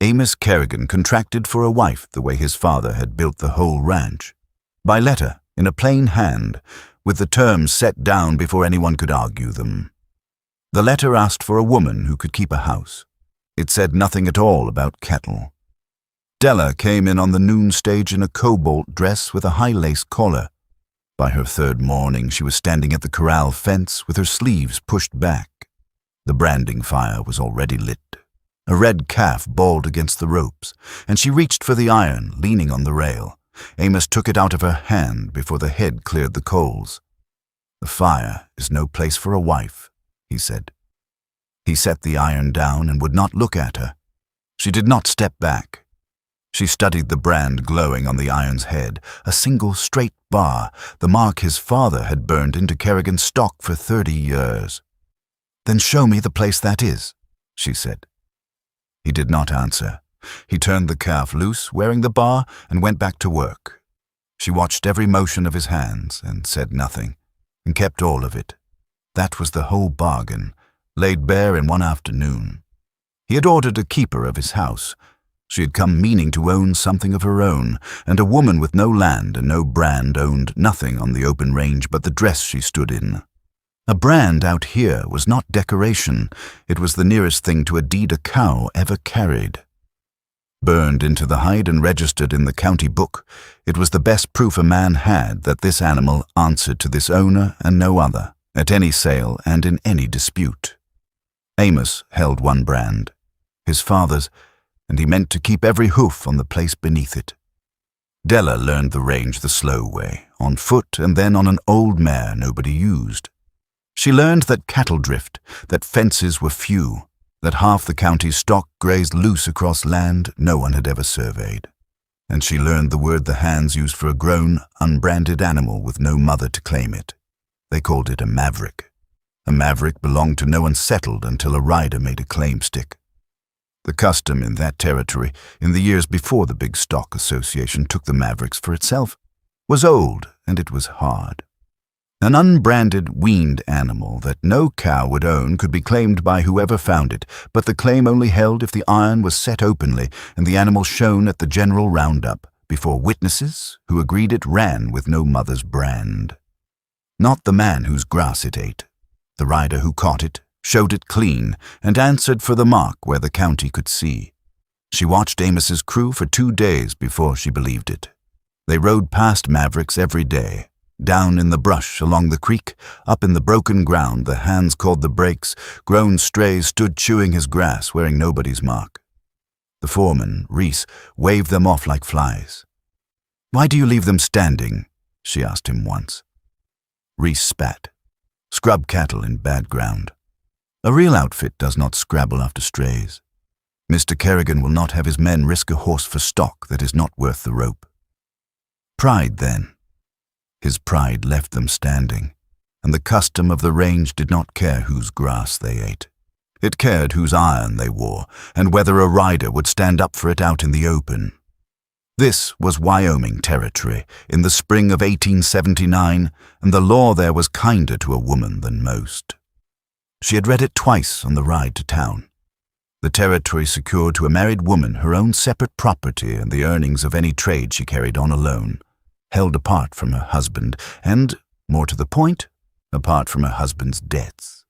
Amos Kerrigan contracted for a wife the way his father had built the whole ranch. By letter, in a plain hand, with the terms set down before anyone could argue them. The letter asked for a woman who could keep a house. It said nothing at all about cattle. Della came in on the noon stage in a cobalt dress with a high lace collar. By her third morning, she was standing at the corral fence with her sleeves pushed back. The branding fire was already lit. A red calf bawled against the ropes, and she reached for the iron, leaning on the rail. Amos took it out of her hand before the head cleared the coals. "The fire is no place for a wife," he said. He set the iron down and would not look at her. She did not step back. She studied the brand glowing on the iron's head, a single straight bar, the mark his father had burned into Kerrigan's stock for 30 years. "Then show me the place that is," she said. He did not answer. He turned the calf loose, wearing the bar, and went back to work. She watched every motion of his hands and said nothing, and kept all of it. That was the whole bargain, laid bare in one afternoon. He had ordered a keeper of his house. She had come meaning to own something of her own, and a woman with no land and no brand owned nothing on the open range but the dress she stood in. A brand out here was not decoration. It was the nearest thing to a deed a cow ever carried. Burned into the hide and registered in the county book, it was the best proof a man had that this animal answered to this owner and no other, at any sale and in any dispute. Amos held one brand, his father's, and he meant to keep every hoof on the place beneath it. Della learned the range the slow way, on foot and then on an old mare nobody used. She learned that cattle drift, that fences were few, that half the county's stock grazed loose across land no one had ever surveyed. And she learned the word the hands used for a grown, unbranded animal with no mother to claim it. They called it a maverick. A maverick belonged to no one settled until a rider made a claim stick. The custom in that territory, in the years before the Big Stock Association took the mavericks for itself, was old and it was hard. An unbranded, weaned animal that no cow would own could be claimed by whoever found it, but the claim only held if the iron was set openly and the animal shown at the general roundup, before witnesses who agreed it ran with no mother's brand. Not the man whose grass it ate. The rider who caught it, showed it clean, and answered for the mark where the county could see. She watched Amos's crew for 2 days before she believed it. They rode past mavericks every day. Down in the brush along the creek, up in the broken ground the hands called the brakes, grown strays stood chewing his grass, wearing nobody's mark. The foreman, Reese, waved them off like flies. "Why do you leave them standing?" she asked him once. Reese spat. "Scrub cattle in bad ground. A real outfit does not scrabble after strays. Mr. Kerrigan will not have his men risk a horse for stock that is not worth the rope." Pride, then. His pride left them standing, and the custom of the range did not care whose grass they ate. It cared whose iron they wore, and whether a rider would stand up for it out in the open. This was Wyoming territory in the spring of 1879, and the law there was kinder to a woman than most. She had read it twice on the ride to town. The territory secured to a married woman her own separate property and the earnings of any trade she carried on alone, held apart from her husband, and, more to the point, apart from her husband's debts.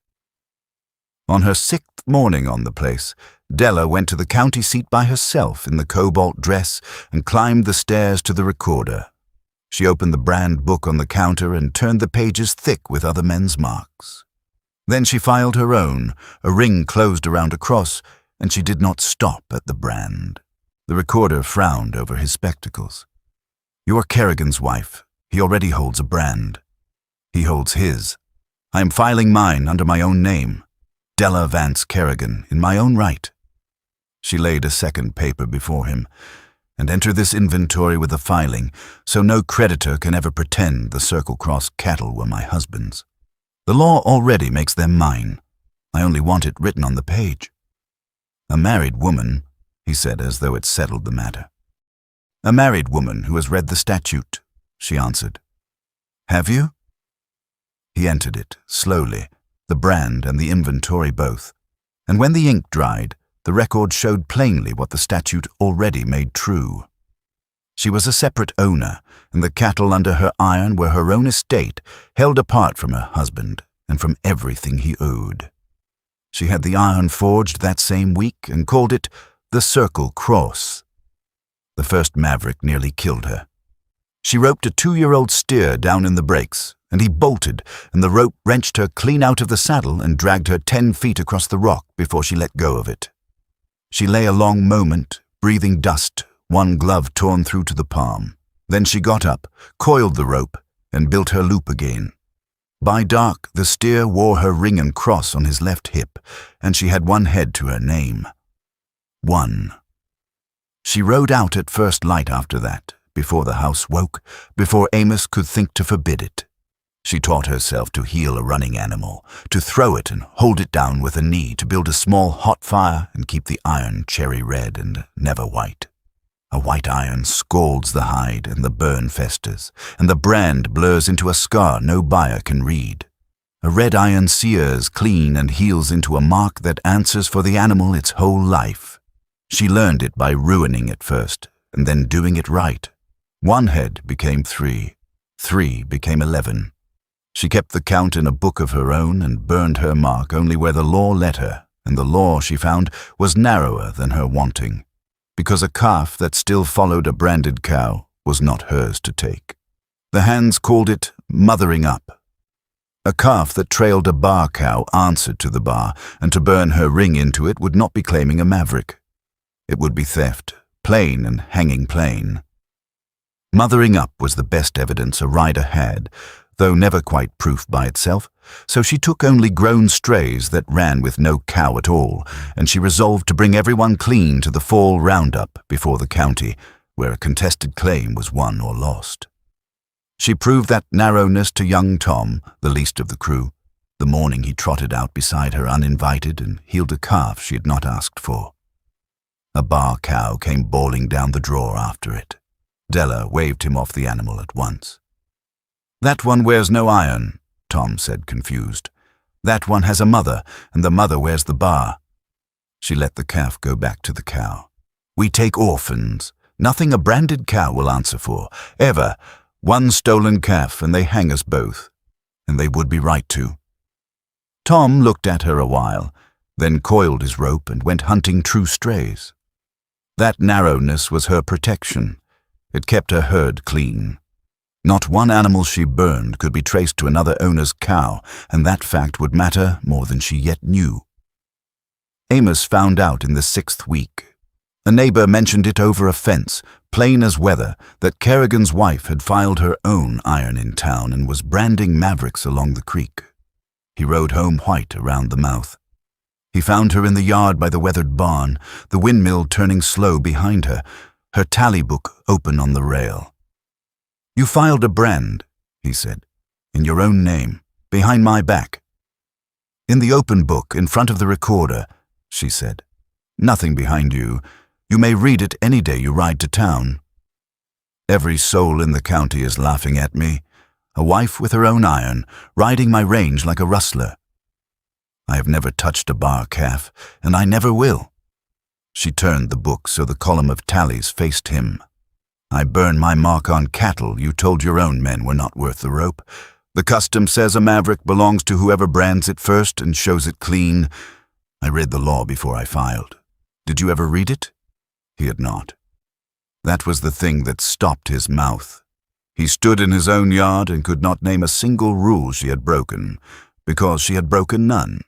On her 6th morning on the place, Della went to the county seat by herself in the cobalt dress and climbed the stairs to the recorder. She opened the brand book on the counter and turned the pages thick with other men's marks. Then she filed her own, a ring closed around a cross, and she did not stop at the brand. The recorder frowned over his spectacles. "You are Kerrigan's wife. He already holds a brand. He holds his. I am filing mine under my own name, Della Vance Kerrigan, in my own right." She laid a second paper before him. "And enter this inventory with the filing, so no creditor can ever pretend the Circle Cross cattle were my husband's. The law already makes them mine. I only want it written on the page." "A married woman," he said as though it settled the matter. "A married woman who has read the statute," she answered. "Have you?" He entered it, slowly, the brand and the inventory both, and when the ink dried, the record showed plainly what the statute already made true. She was a separate owner, and the cattle under her iron were her own estate, held apart from her husband and from everything he owed. She had the iron forged that same week and called it the Circle Cross. The first maverick nearly killed her. She roped a 2-year-old steer down in the brakes, and he bolted, and the rope wrenched her clean out of the saddle and dragged her 10 feet across the rock before she let go of it. She lay a long moment, breathing dust, one glove torn through to the palm. Then she got up, coiled the rope, and built her loop again. By dark, the steer wore her ring and cross on his left hip, and she had one head to her name. 1. She rode out at first light after that, before the house woke, before Amos could think to forbid it. She taught herself to heel a running animal, to throw it and hold it down with a knee, to build a small hot fire and keep the iron cherry red and never white. A white iron scalds the hide and the burn festers, and the brand blurs into a scar no buyer can read. A red iron sears clean and heals into a mark that answers for the animal its whole life. She learned it by ruining it first, and then doing it right. 1 head became 3. 3 became 11. She kept the count in a book of her own and burned her mark only where the law let her, and the law, she found, was narrower than her wanting, because a calf that still followed a branded cow was not hers to take. The hands called it mothering up. A calf that trailed a bar cow answered to the bar, and to burn her ring into it would not be claiming a maverick. It would be theft, plain and hanging plain. Mothering up was the best evidence a rider had, though never quite proof by itself, so she took only grown strays that ran with no cow at all, and she resolved to bring everyone clean to the fall roundup before the county, where a contested claim was won or lost. She proved that narrowness to young Tom, the least of the crew, the morning he trotted out beside her uninvited and healed a calf she had not asked for. A bar cow came bawling down the draw after it. Della waved him off the animal at once. "That one wears no iron," Tom said, confused. "That one has a mother, and the mother wears the bar." She let the calf go back to the cow. "We take orphans. Nothing a branded cow will answer for, ever. 1 stolen calf, and they hang us both. And they would be right to." Tom looked at her a while, then coiled his rope and went hunting true strays. That narrowness was her protection. It kept her herd clean. Not one animal she burned could be traced to another owner's cow, and that fact would matter more than she yet knew. Amos found out in the 6th week. A neighbor mentioned it over a fence, plain as weather, that Kerrigan's wife had filed her own iron in town and was branding mavericks along the creek. He rode home white around the mouth. He found her in the yard by the weathered barn, the windmill turning slow behind her, her tally book open on the rail. "You filed a brand," he said, "in your own name, behind my back." "In the open book, in front of the recorder," she said. "Nothing behind you. You may read it any day you ride to town." Every soul in the county is laughing at me. A wife with her own iron, riding my range like a rustler. I have never touched a bar calf, and I never will. She turned the book so the column of tallies faced him. "I burn my mark on cattle you told your own men were not worth the rope. The custom says a maverick belongs to whoever brands it first and shows it clean. I read the law before I filed. Did you ever read it?" He had not. That was the thing that stopped his mouth. He stood in his own yard and could not name a single rule she had broken, because she had broken none.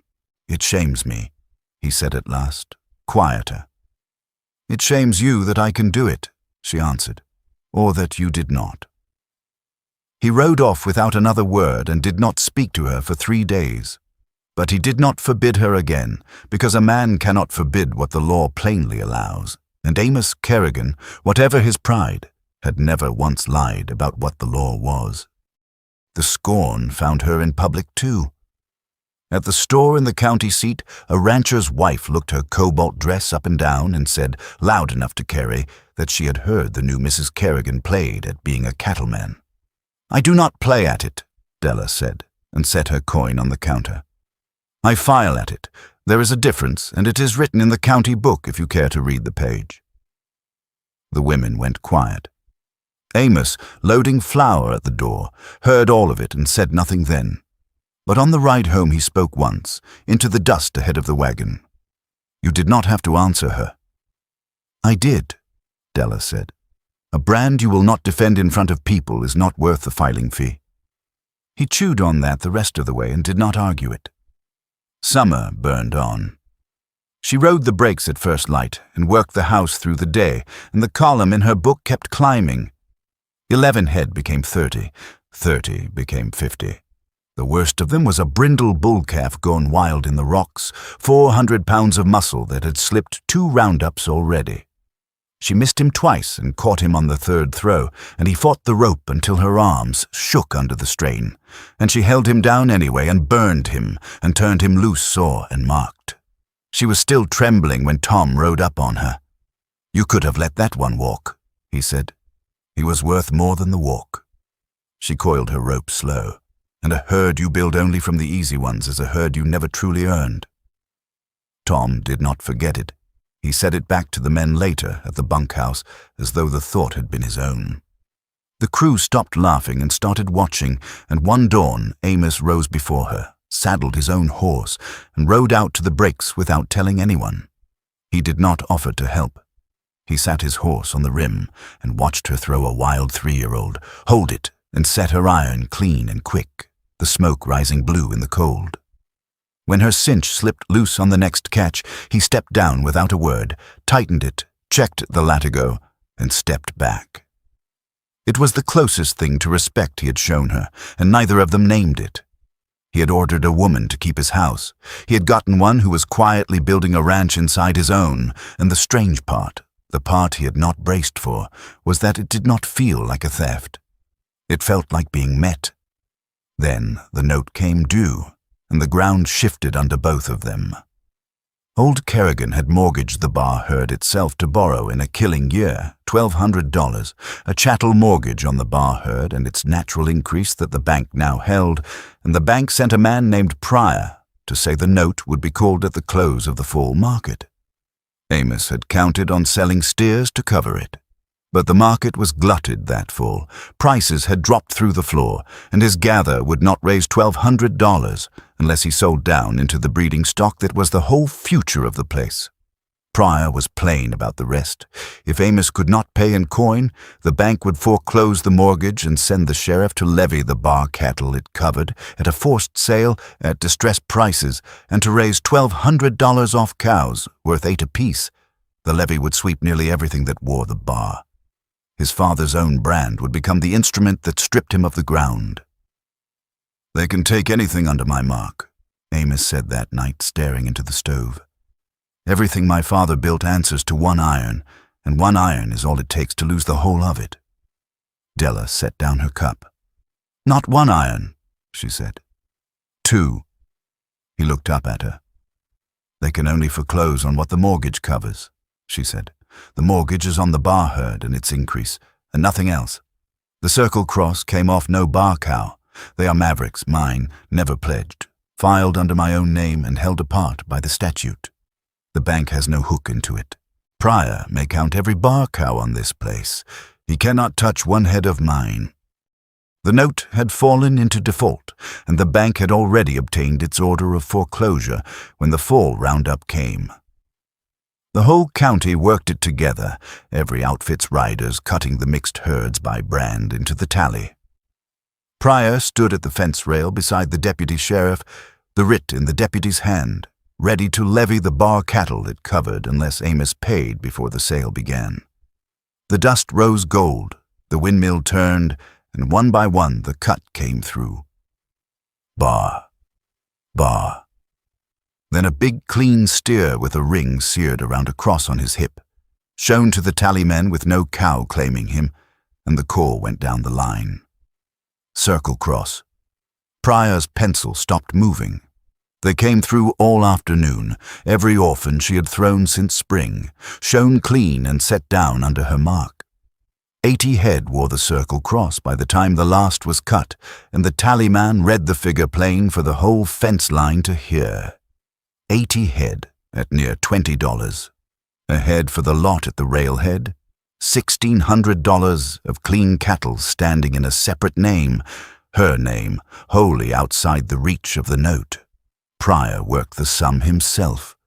"It shames me," he said at last, quieter. "It shames you that I can do it," she answered, "or that you did not." He rode off without another word and did not speak to her for 3 days. But he did not forbid her again, because a man cannot forbid what the law plainly allows, and Amos Kerrigan, whatever his pride, had never once lied about what the law was. The scorn found her in public too. At the store in the county seat, a rancher's wife looked her cobalt dress up and down and said, loud enough to Carrie, that she had heard the new Mrs. Kerrigan played at being a cattleman. "I do not play at it," Della said, and set her coin on the counter. "I file at it, There is a difference, and it is written in the county book if you care to read the page." The women went quiet. Amos, loading flour at the door, heard all of it and said nothing then. But on the ride home he spoke once, into the dust ahead of the wagon. "You did not have to answer her." "I did," Della said. "A brand you will not defend in front of people is not worth the filing fee." He chewed on that the rest of the way and did not argue it. Summer burned on. She rode the brakes at first light and worked the house through the day, and the column in her book kept climbing. 11 head became 30, 30 became 50. The worst of them was a brindle bull calf gone wild in the rocks, 400 pounds of muscle that had slipped 2 roundups already. She missed him twice and caught him on the 3rd throw, and he fought the rope until her arms shook under the strain, and she held him down anyway and burned him and turned him loose, sore and marked. She was still trembling when Tom rode up on her. "You could have let that one walk," he said. "He was worth more than the walk." She coiled her rope slow, and a herd you build only from the easy ones is a herd you never truly earned. Tom did not forget it. He said it back to the men later at the bunkhouse as though the thought had been his own. The crew stopped laughing and started watching, and one dawn Amos rose before her, saddled his own horse, and rode out to the breaks without telling anyone. He did not offer to help. He sat his horse on the rim and watched her throw a wild 3-year-old, hold it, and set her iron clean and quick, the smoke rising blue in the cold. When her cinch slipped loose on the next catch, he stepped down without a word, tightened it, checked the latigo, and stepped back. It was the closest thing to respect he had shown her, and neither of them named it. He had ordered a woman to keep his house. He had gotten one who was quietly building a ranch inside his own, and the strange part, the part he had not braced for, was that it did not feel like a theft. It felt like being met. Then the note came due, and the ground shifted under both of them. Old Kerrigan had mortgaged the bar herd itself to borrow in a killing year, $1,200, a chattel mortgage on the bar herd and its natural increase that the bank now held, and the bank sent a man named Pryor to say the note would be called at the close of the fall market. Amos had counted on selling steers to cover it. But the market was glutted that fall. Prices had dropped through the floor, and his gather would not raise $1,200 unless he sold down into the breeding stock that was the whole future of the place. Pryor was plain about the rest. If Amos could not pay in coin, the bank would foreclose the mortgage and send the sheriff to levy the bar cattle it covered at a forced sale at distressed prices and to raise $1,200 off cows, worth 8 apiece. The levy would sweep nearly everything that wore the bar. His father's own brand would become the instrument that stripped him of the ground. "They can take anything under my mark," Amos said that night, staring into the stove. "Everything my father built answers to one iron, and one iron is all it takes to lose the whole of it." Della set down her cup. "Not one iron," she said. "2. He looked up at her. "They can only foreclose on what the mortgage covers," she said. "The mortgage is on the bar herd and its increase, and nothing else. The Circle Cross came off no bar cow. They are mavericks, mine, never pledged, filed under my own name and held apart by the statute. The bank has no hook into it. Pryor may count every bar cow on this place. He cannot touch one head of mine." The note had fallen into default, and the bank had already obtained its order of foreclosure when the fall roundup came. The whole county worked it together, every outfit's riders cutting the mixed herds by brand into the tally. Pryor stood at the fence rail beside the deputy sheriff, the writ in the deputy's hand, ready to levy the bar cattle it covered unless Amos paid before the sale began. The dust rose gold, the windmill turned, and one by one the cut came through. Bar. Bar. Then a big clean steer with a ring seared around a cross on his hip, shown to the tallymen with no cow claiming him, and the call went down the line. Circle Cross. Pryor's pencil stopped moving. They came through all afternoon, every orphan she had thrown since spring, shown clean and set down under her mark. 80 head wore the Circle Cross by the time the last was cut, and the tallyman read the figure plain for the whole fence line to hear. 80 head at near $20. A head for the lot at the railhead, $1,600 of clean cattle standing in a separate name, her name, wholly outside the reach of the note. Pryor worked the sum himself.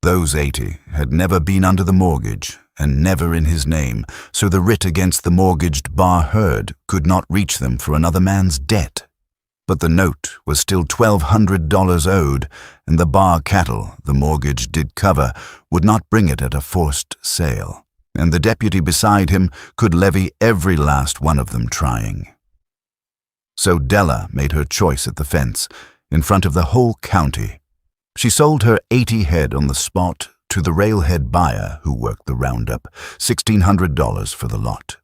Those 80 had never been under the mortgage and never in his name, so the writ against the mortgaged bar herd could not reach them for another man's debt. But the note was still $1,200 owed, and the bar cattle the mortgage did cover would not bring it at a forced sale, and the deputy beside him could levy every last one of them trying. So Della made her choice at the fence, in front of the whole county. She sold her 80 head on the spot to the railhead buyer who worked the roundup, $1,600 for the lot.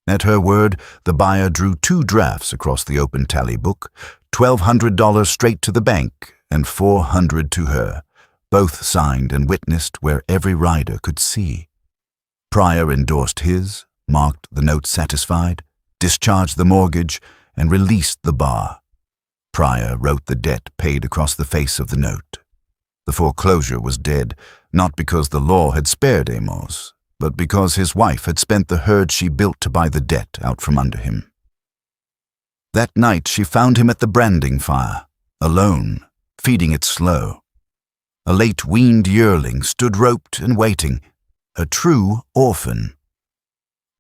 At her word, the buyer drew 2 drafts across the open tally book, $1,200 straight to the bank and $400 to her, both signed and witnessed where every rider could see. Pryor endorsed his, marked the note satisfied, discharged the mortgage, and released the bar. Pryor wrote the debt paid across the face of the note. The foreclosure was dead, not because the law had spared Amos, but because his wife had spent the herd she built to buy the debt out from under him. That night she found him at the branding fire, alone, feeding it slow. A late-weaned yearling stood roped and waiting, a true orphan.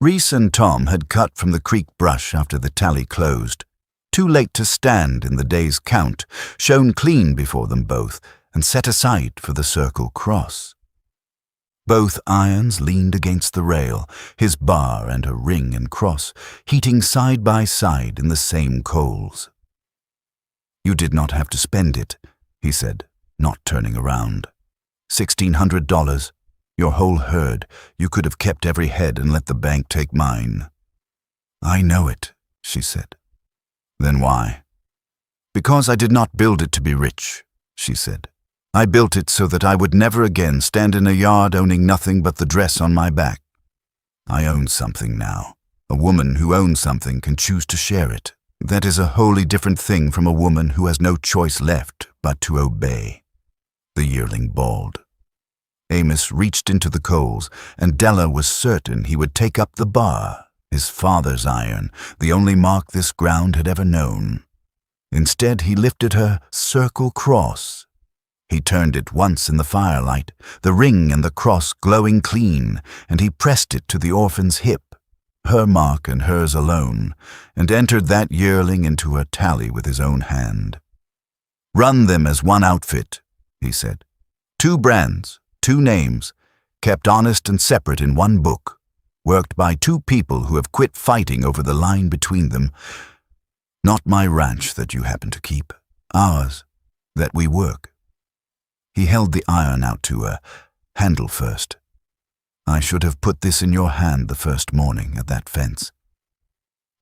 Reese and Tom had cut from the creek brush after the tally closed, too late to stand in the day's count, shown clean before them both, and set aside for the circle cross. Both irons leaned against the rail, his bar and her ring and cross, heating side by side in the same coals. "You did not have to spend it," he said, not turning around. $1,600, your whole herd. You could have kept every head and let the bank take mine." "I know it," she said. "Then why?" "Because I did not build it to be rich," she said. "I built it so that I would never again stand in a yard owning nothing but the dress on my back. I own something now. A woman who owns something can choose to share it. That is a wholly different thing from a woman who has no choice left but to obey." The yearling bawled. Amos reached into the coals, and Della was certain he would take up the bar, his father's iron, the only mark this ground had ever known. Instead, he lifted her circle cross. He turned it once in the firelight, the ring and the cross glowing clean, and he pressed it to the orphan's hip, her mark and hers alone, and entered that yearling into a tally with his own hand. "Run them as one outfit," he said. "2 brands, 2 names, kept honest and separate in one book, worked by 2 people who have quit fighting over the line between them. Not my ranch that you happen to keep, ours, that we work." He held the iron out to her, handle first. "I should have put this in your hand the first morning at that fence.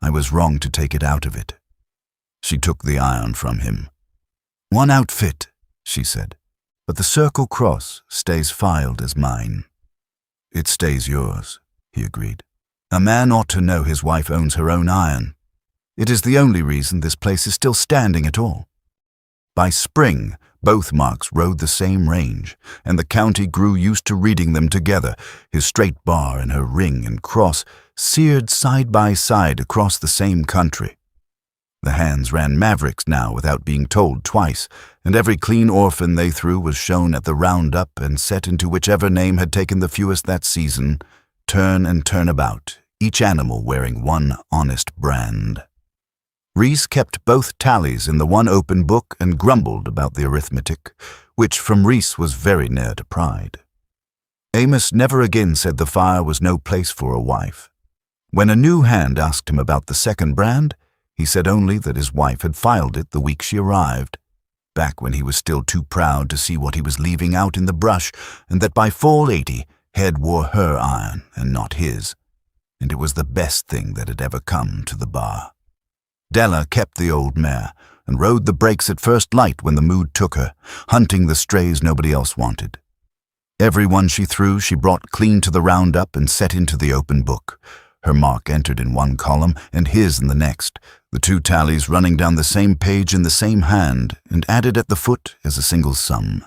I was wrong to take it out of it." She took the iron from him. "One outfit," she said, "but the circle cross stays filed as mine." "It stays yours," he agreed. "A man ought to know his wife owns her own iron. It is the only reason this place is still standing at all." By spring, both marks rode the same range, and the county grew used to reading them together, his straight bar and her ring and cross seared side by side across the same country. The hands ran mavericks now without being told twice, and every clean orphan they threw was shown at the roundup and set into whichever name had taken the fewest that season, turn and turn about, each animal wearing one honest brand. Reese kept both tallies in the one open book and grumbled about the arithmetic, which from Reese was very near to pride. Amos never again said the fire was no place for a wife. When a new hand asked him about the second brand, he said only that his wife had filed it the week she arrived, back when he was still too proud to see what he was leaving out in the brush, and that by fall 80, Head wore her iron and not his, and it was the best thing that had ever come to the bar. Della kept the old mare and rode the breaks at first light when the mood took her, hunting the strays nobody else wanted. Every one she threw she brought clean to the roundup and set into the open book, her mark entered in one column and his in the next, the 2 tallies running down the same page in the same hand and added at the foot as a single sum.